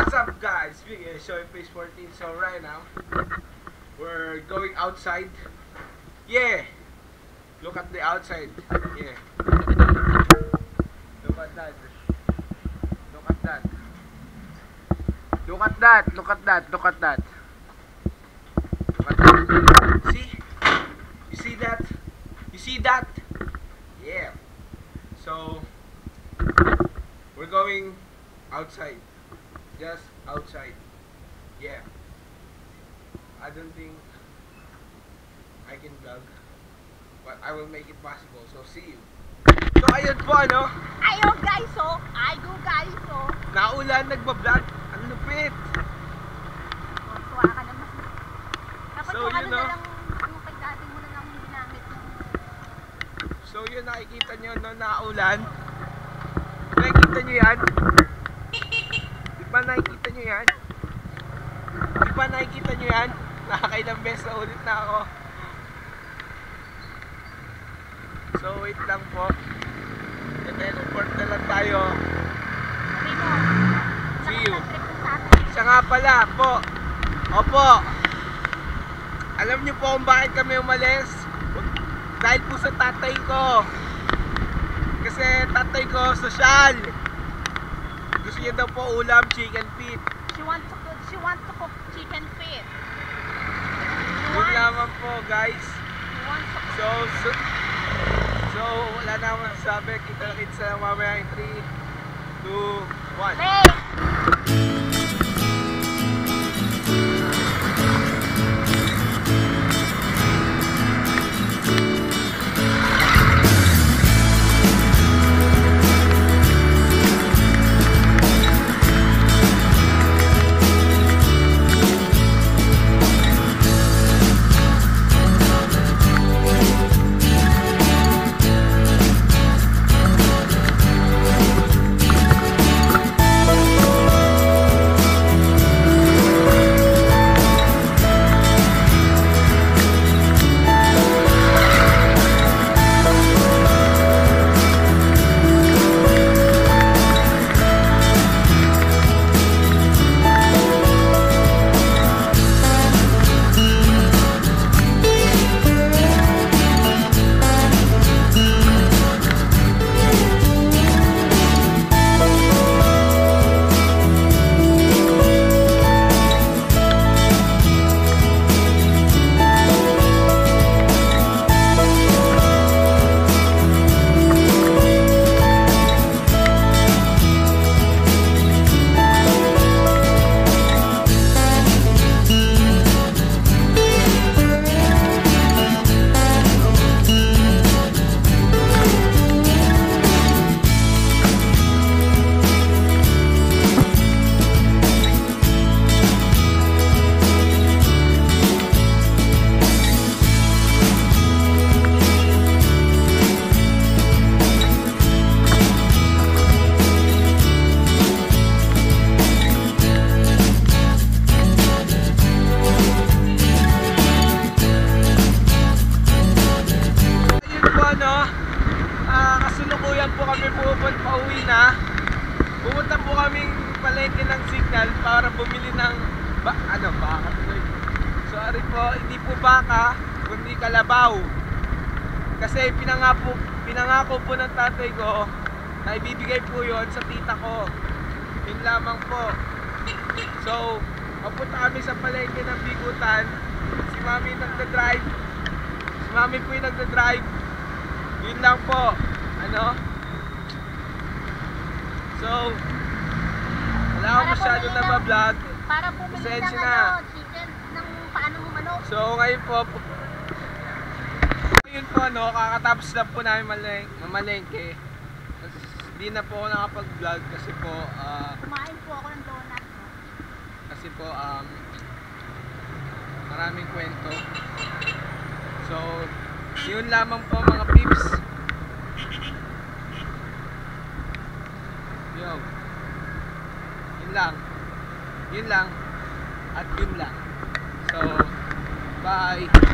What's up guys? Showing Face 14. So right now we're going outside. Yeah. Look at the outside. Yeah. Look at that. Look at that. Look at that. Look at that. Look at that. Look at that. See? You see that? You see that? Yeah. So we're going outside. Just outside. Yeah. I don't think I can vlog, but I will make it possible. So see you. So ayun po ano. Ayaw guys oh. Ayaw guys oh. Naulan nagba-vlog. Ang lupit. Tuwa ka naman. Dapat So, kung ano yun, na no? lang yung pagdating mo na lang ginamit mo. So yun, nakikita nyo no, naulan. Nakikita nyo yan? Di ba nakikita nyo yan? Di ba nakikita nyo yan? Nakakailang beses na ulit na ako. So wait lang po. Teleport na lang tayo. Sabi mo. See you. Trip mo sa atin. Siya nga pala po. Opo. Alam niyo po kung bakit kami umalis? Dahil po sa tatay ko. Kasi tatay ko sosyal. Gusto niya daw po ulam, chicken feet. She wants to cook chicken feet. Yun lamang po guys. She wants to cook. So wala na akong masasabi. Kita-kits na lang mamaya yung 3, 2, 1. Hey! Kasulukuyan po kami pauwi na. Pumunta po kaming palengke ng Signal para bumili ng baka tuloy. Sorry po, hindi po baka, kundi kalabaw. Kasi pinangako po ng tatay ko na ibibigay po yon sa tita ko. Yun lamang po. So, papunta kami sa palengke ng Bigutan. Si mami nagda-drive. Si mami po yung nagda-drive. Yun lang po. Ano? So, wala akong masyado na ma-vlog. Para bumili ng chicken ng paano mo manok. So, ngayon po, kakatapos lang po namin malengke. Hindi na po ako nakapag-vlog kasi po, kumain po ako ng donut. kasi po, maraming kwento. So, yun lamang po mga peeps. Yo. Yun lang. At yun lang. So, bye.